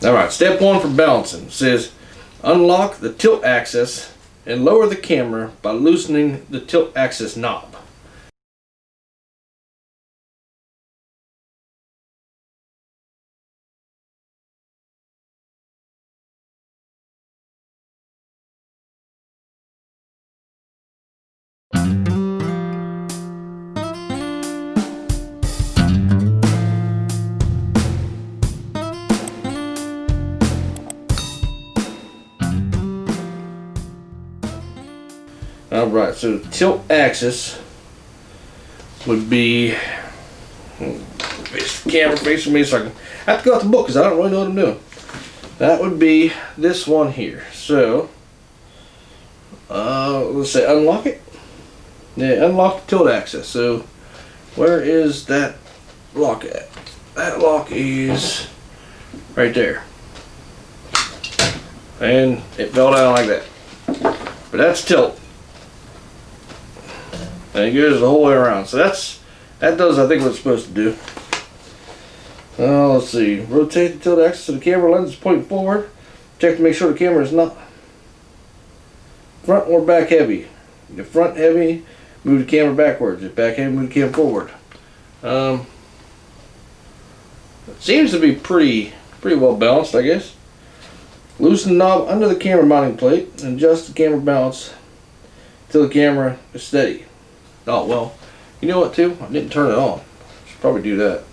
Alright, step 1 for balancing. It says unlock the tilt axis and lower the camera by loosening the tilt axis knob. Alright, so the tilt axis would be, face the camera facing me so I can, I have to go out the book because I don't really know what I'm doing. That would be this one here. So, let's say unlock it. Yeah, unlock the tilt axis. So, where is that lock at? That lock is right there. And it fell down like that. But that's tilt. And it goes the whole way around. So that does, I think, what it's supposed to do. Let's see. Rotate the tilt axis so the camera lens is pointing forward. Check to make sure the camera is not front or back heavy. If front heavy, move the camera backwards. If back heavy, move the camera forward. It seems to be pretty well balanced, I guess. Loosen the knob under the camera mounting plate and adjust the camera balance until the camera is steady. Oh, well, you know what, too? I didn't turn it on. Should probably do that.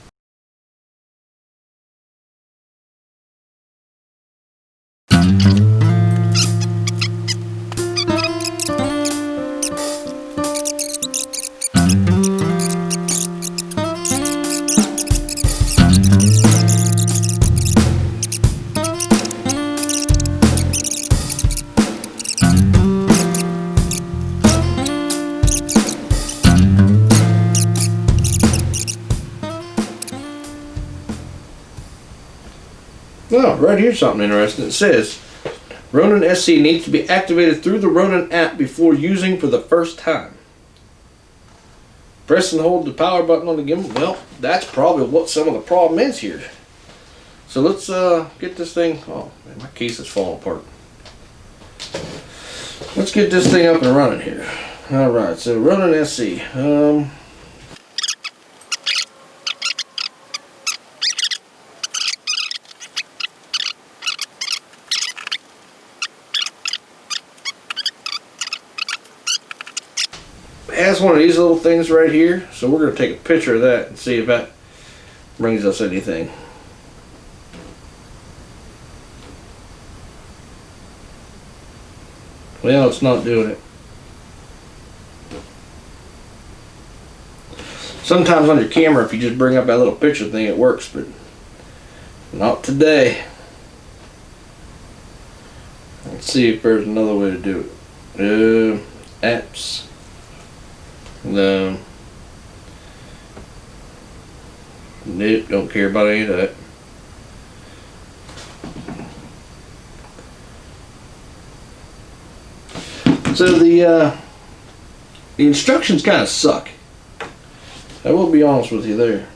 Well, right here's something interesting. It says ronin-sc needs to be activated through the Ronin app before using for the first time. Press and hold the power button on the gimbal. Well, that's probably what some of the problem is here. So let's get this thing. Oh man, my case is falling apart. Let's get this thing up and running here. All right, so ronin-sc. It has one of these little things right here, so we're going to take a picture of that and see if that brings us anything. Well, it's not doing it. Sometimes on your camera, if you just bring up that little picture thing, it works, but not today. Let's see if there's another way to do it. Apps. No. Nope, don't care about any of that. So the instructions kind of suck. I will be honest with you there.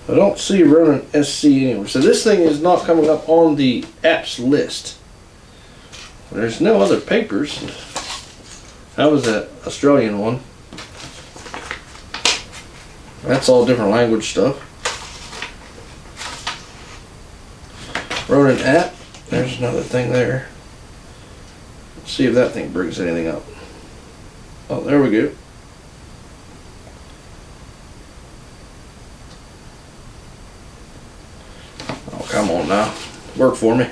I don't see ronin-sc anywhere. So this thing is not coming up on the apps list. There's no other papers. That was that Australian one. That's all different language stuff. Ronin app. There's another thing there. Let's see if that thing brings anything up. Oh, there we go. Oh, come on now. Work for me.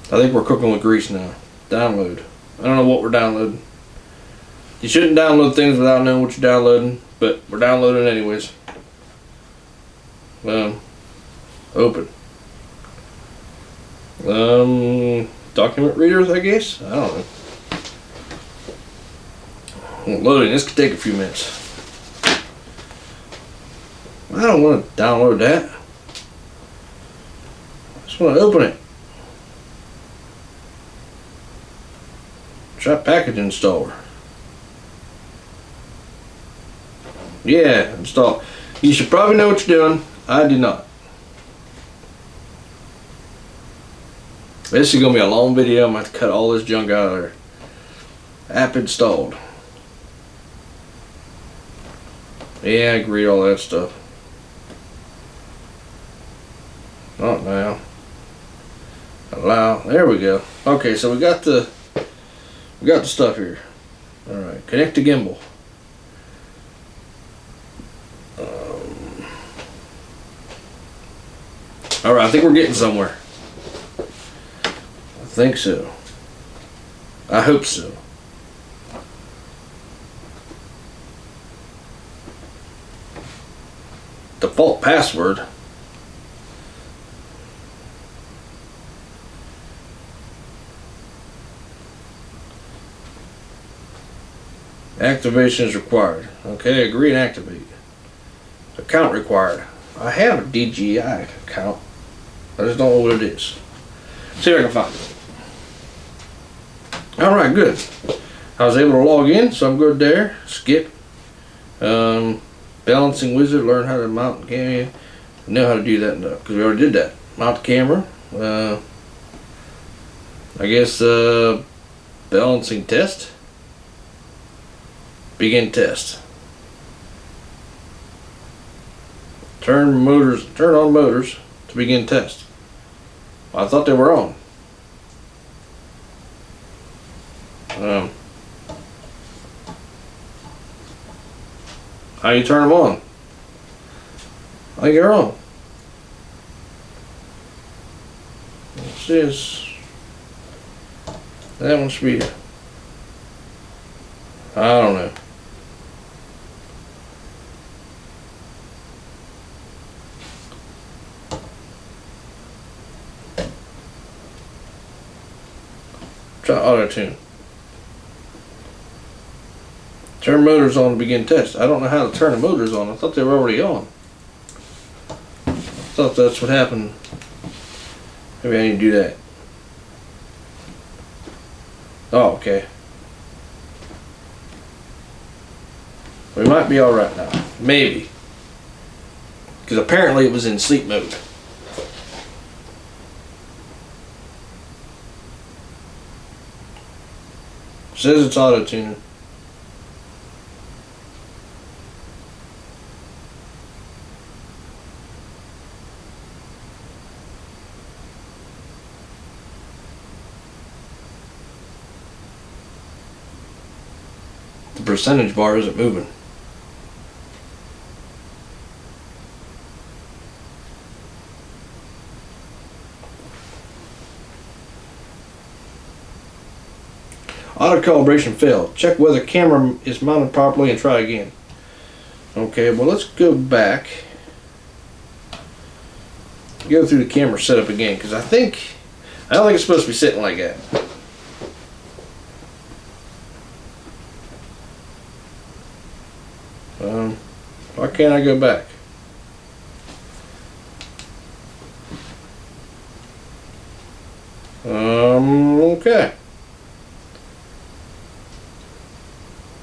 I think we're cooking with grease now. Download. I don't know what we're downloading. You shouldn't download things without knowing what you're downloading, but we're downloading anyways. Open. Document readers, I guess? I don't know. Loading. This could take a few minutes. I don't want to download that. I just want to open it. Try package installer. Yeah, install. You should probably know what you're doing. I do not. This is going to be a long video. I'm going to have to cut all this junk out of there. App installed. Yeah, I agree, all that stuff. Not now. Allow. There we go. Okay, so we got the stuff here. All right, connect to gimbal. All right, I think we're getting somewhere. I think so. I hope so. Default password. Activation is required. Okay, agree and activate. Account required. I have a DJI account. I just don't know what it is. See if I can find it. Alright, good. I was able to log in, so I'm good there. Skip. Balancing wizard, learn how to mount the camera. Know how to do that because we already did that. Mount the camera. I guess balancing test. Begin test. Turn on motors to begin test. Well, I thought they were on. How you turn them on? I think they're on. What's this? That one should be. I don't know. Try auto tune. Turn motors on to begin test. I don't know how to turn the motors on. I thought they were already on. I thought that's what happened. Maybe I need to do that. Oh, okay. We might be alright now. Maybe. Because apparently it was in sleep mode. Says it's auto tuning. The percentage bar isn't moving. Auto calibration failed. Check whether camera is mounted properly and try again. Okay, well let's go back. Go through the camera setup again because I don't think it's supposed to be sitting like that. Why can't I go back? Okay.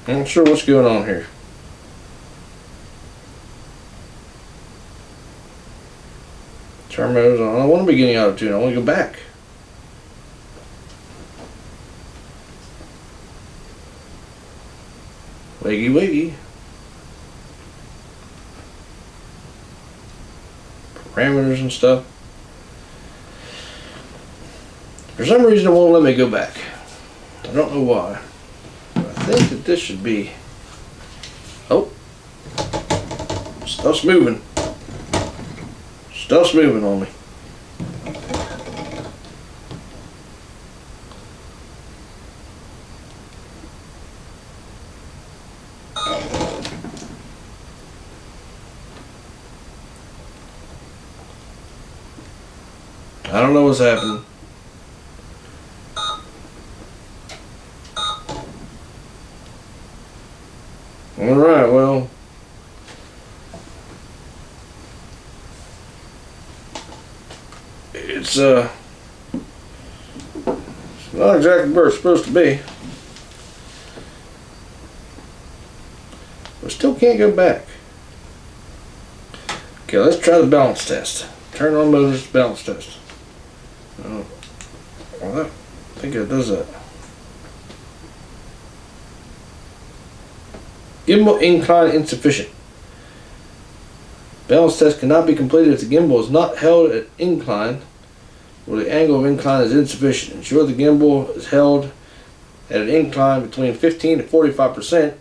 I'm not sure what's going on here. Turn motors on. I don't want to be getting auto tune. I want to go back. Wiggy wiggy. Parameters and stuff. For some reason it won't let me go back. I don't know why. But I think that this should be. Oh. Stuff's moving. Stuff's moving on me. I don't know what's happening. Alright, well. It's not exactly where it's supposed to be. I still can't go back. Okay, let's try the balance test. Turn on motors, balance test. Well, I think it does that. Gimbal incline insufficient. Balance test cannot be completed if the gimbal is not held at incline or the angle of incline is insufficient. Ensure the gimbal is held at an incline between 15 to 45%.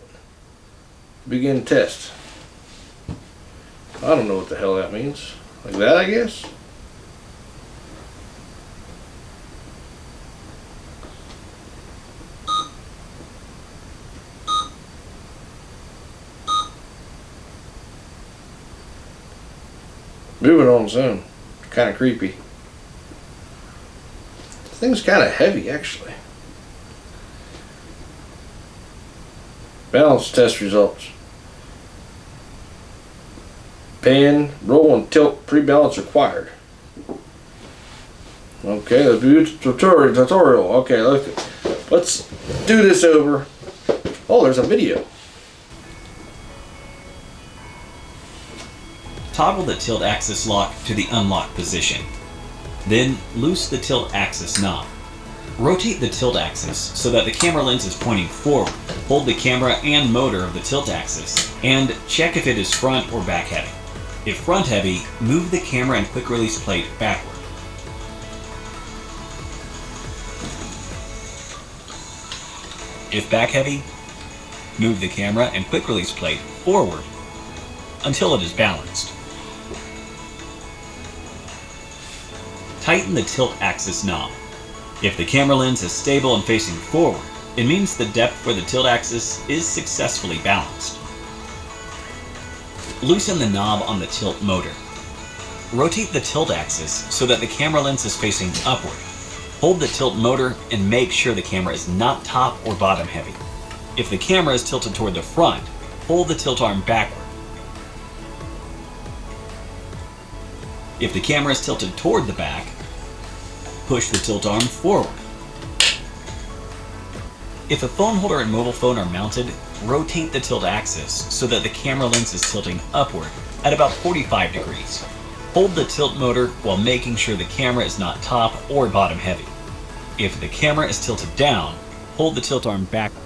Begin test. I don't know what the hell that means. Like that, I guess? Moving on its own. Kind of creepy. This thing's kind of heavy, actually. Balance test results. Pan, roll, and tilt pre-balance required. Okay, let's view tutorial. Okay, let's do this over. Oh, there's a video. Toggle the tilt axis lock to the unlock position. Then loose the tilt axis knob. Rotate the tilt axis so that the camera lens is pointing forward. Hold the camera and motor of the tilt axis and check if it is front or back heavy. If front heavy, move the camera and quick release plate backward. If back heavy, move the camera and quick release plate forward until it is balanced. Tighten the tilt axis knob. If the camera lens is stable and facing forward, it means the depth for the tilt axis is successfully balanced. Loosen the knob on the tilt motor. Rotate the tilt axis so that the camera lens is facing upward. Hold the tilt motor and make sure the camera is not top or bottom heavy. If the camera is tilted toward the front, hold the tilt arm backward. If the camera is tilted toward the back, push the tilt arm forward. If a phone holder and mobile phone are mounted, rotate the tilt axis so that the camera lens is tilting upward at about 45 degrees. Hold the tilt motor while making sure the camera is not top or bottom heavy. If the camera is tilted down, hold the tilt arm backward.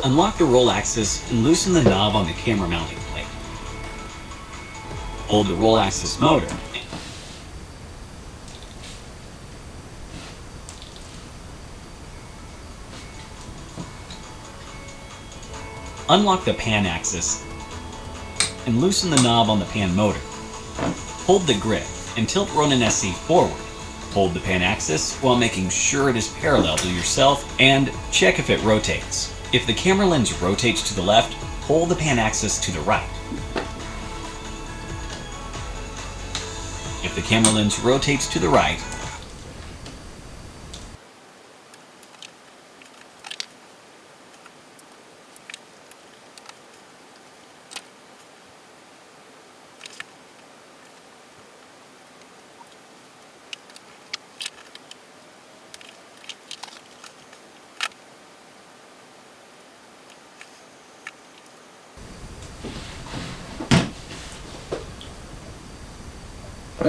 Unlock the roll axis and loosen the knob on the camera mounting plate. Hold the roll axis motor. Unlock the pan axis and loosen the knob on the pan motor. Hold the grip and tilt ronin-sc forward. Hold the pan axis while making sure it is parallel to yourself and check if it rotates. If the camera lens rotates to the left, hold the pan axis to the right. If the camera lens rotates to the right,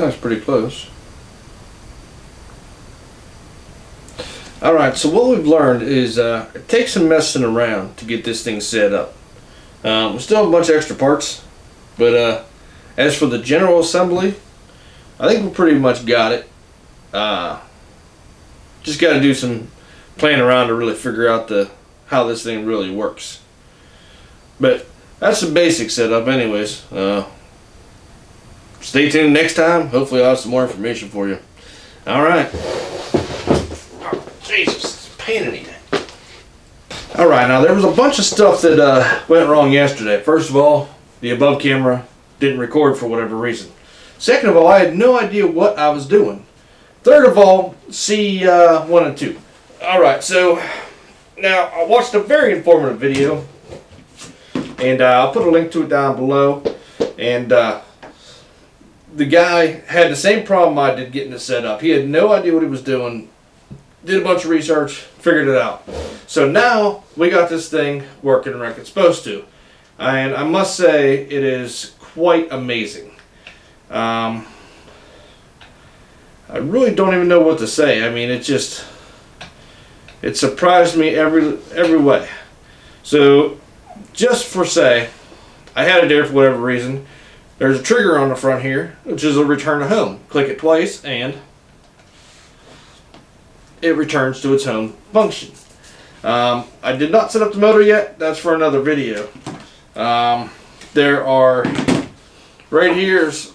That's pretty close. Alright, so what we've learned is it takes some messing around to get this thing set up. We still have a bunch of extra parts, but as for the general assembly, I think we pretty much got it. Just got to do some playing around to really figure out how this thing really works. But that's the basic setup anyways. Stay tuned next time. Hopefully I'll have some more information for you. Alright. Oh, Jesus, it's a pain in the neck. Alright, now there was a bunch of stuff that went wrong yesterday. First of all, the above camera didn't record for whatever reason. Second of all, I had no idea what I was doing. Third of all, see 1 and 2. Alright, so now I watched a very informative video, and I'll put a link to it down below. And the guy had the same problem I did getting it set up. He had no idea what he was doing, did a bunch of research, figured it out. So now we got this thing working like it's supposed to. And I must say it is quite amazing. I really don't even know what to say. I mean, it surprised me every way. So just for say, I had it there for whatever reason. There's a trigger on the front here, which is a return to home. Click it twice and it returns to its home function. I did not set up the motor yet. That's for another video. There are, right here's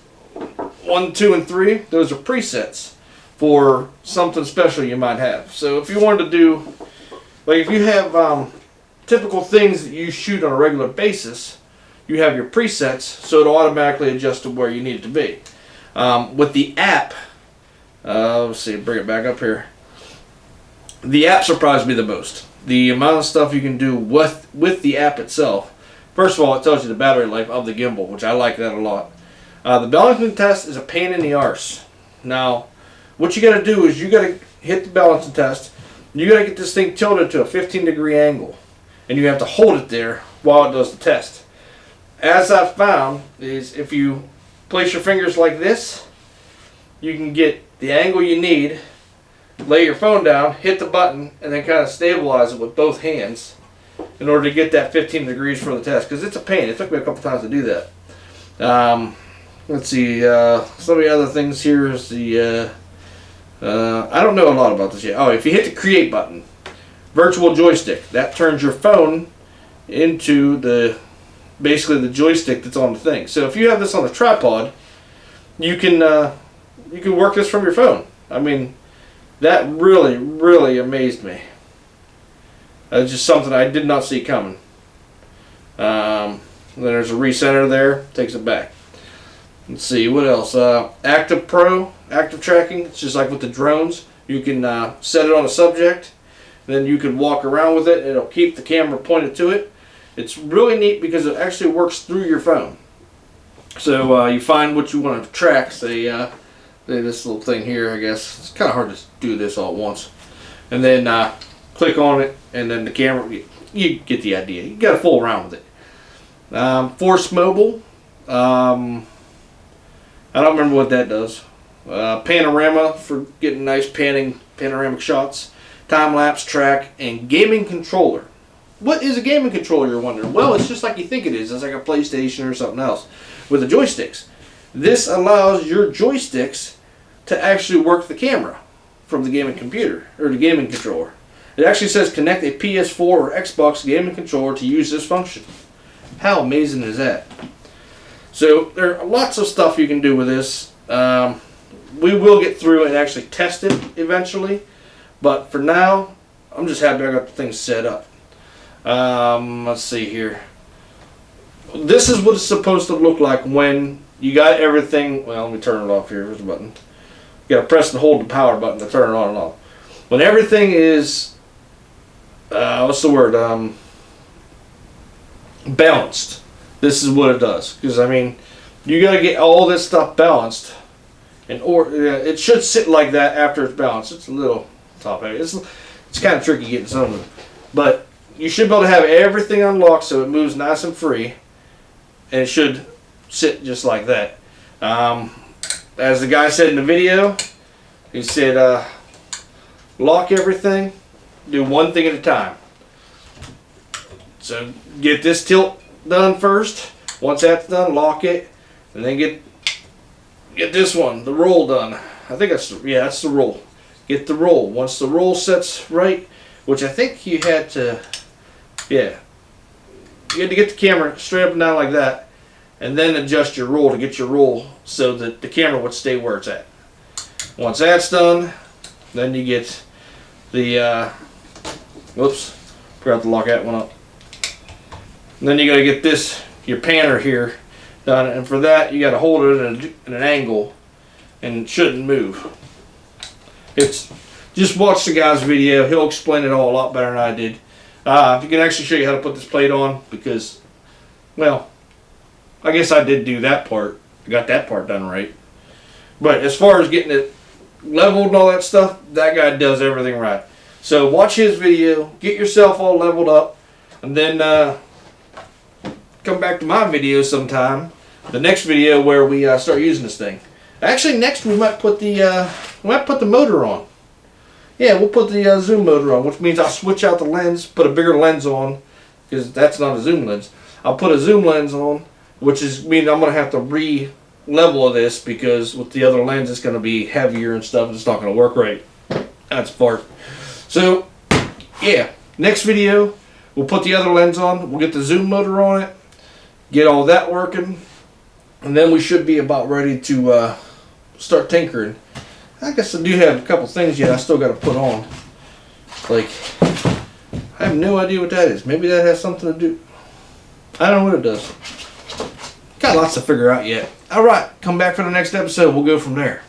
1, 2, and 3. Those are presets for something special you might have. So if you wanted to do, like if you have typical things that you shoot on a regular basis, you have your presets, so it'll automatically adjust to where you need it to be. With the app, let's see, bring it back up here. The app surprised me the most. The amount of stuff you can do with the app itself. First of all, it tells you the battery life of the gimbal, which I like that a lot. The balancing test is a pain in the arse. Now, what you got to do is you got to hit the balancing test. You got to get this thing tilted to a 15-degree angle, and you have to hold it there while it does the test. As I've found is if you place your fingers like this, you can get the angle you need, lay your phone down, hit the button, and then kind of stabilize it with both hands in order to get that 15 degrees for the test, because it's a pain. It took me a couple times to do that. Let's see, some of the other things here is the, I don't know a lot about this yet. Oh, if you hit the create button, virtual joystick, that turns your phone into basically the joystick that's on the thing. So if you have this on a tripod, you can work this from your phone. I mean, that really, really amazed me. That's just something I did not see coming. Then there's a recenter there, takes it back. Let's see, what else? Active Pro, active tracking. It's just like with the drones. You can set it on a subject, then you can walk around with it. It'll keep the camera pointed to it. It's really neat because it actually works through your phone. So you find what you want to track. Say this little thing here, I guess. It's kind of hard to do this all at once. And then click on it, and then the camera, you get the idea. You got to fool around with it. Force Mobile. I don't remember what that does. Panorama for getting nice panoramic shots. Time-lapse track, and gaming controller. What is a gaming controller, you're wondering? Well, it's just like you think it is. It's like a PlayStation or something else with the joysticks. This allows your joysticks to actually work the camera from the gaming computer, or the gaming controller. It actually says connect a PS4 or Xbox gaming controller to use this function. How amazing is that? So there are lots of stuff you can do with this. We will get through and actually test it eventually, but for now, I'm just happy I got the thing set up. Let's see here. This is what it's supposed to look like when you got everything. Well, let me turn it off here. Here's the button. You gotta press and hold the power button to turn it on and off. When everything is, what's the word? Balanced. This is what it does. Because I mean, you gotta get all this stuff balanced, and it should sit like that after it's balanced. It's a little top heavy. It's kind of tricky getting some of it, but you should be able to have everything unlocked so it moves nice and free, and it should sit just like that. As the guy said in the video, he said, lock everything, do one thing at a time. So get this tilt done first. Once that's done, lock it, and then get this one, the roll done. I think that's the roll. Get the roll. Once the roll sets right, which I think you had to, you had to get the camera straight up and down like that, and then adjust your roll to get your roll so that the camera would stay where it's at. Once that's done, then you get the, whoops, forgot to lock that one up. And then you got to get your panner here done, and for that you got to hold it in an angle, and it shouldn't move. It's just watch the guy's video. He'll explain it all a lot better than I did. He can actually show you how to put this plate on because, well, I guess I did do that part. I got that part done right. But as far as getting it leveled and all that stuff, that guy does everything right. So watch his video, get yourself all leveled up, and then come back to my video sometime. The next video where we start using this thing. Actually, next we might put the motor on. Yeah, we'll put the zoom motor on, which means I'll switch out the lens, put a bigger lens on, because that's not a zoom lens. I'll put a zoom lens on, which means I'm going to have to re-level this because with the other lens it's going to be heavier and stuff. It's not going to work right. That's part. So, yeah, next video we'll put the other lens on. We'll get the zoom motor on it, get all that working, and then we should be about ready to start tinkering. I guess I do have a couple things yet I still got to put on. Like, I have no idea what that is. Maybe that has something to do. I don't know what it does. Got lots to figure out yet. Alright, come back for the next episode. We'll go from there.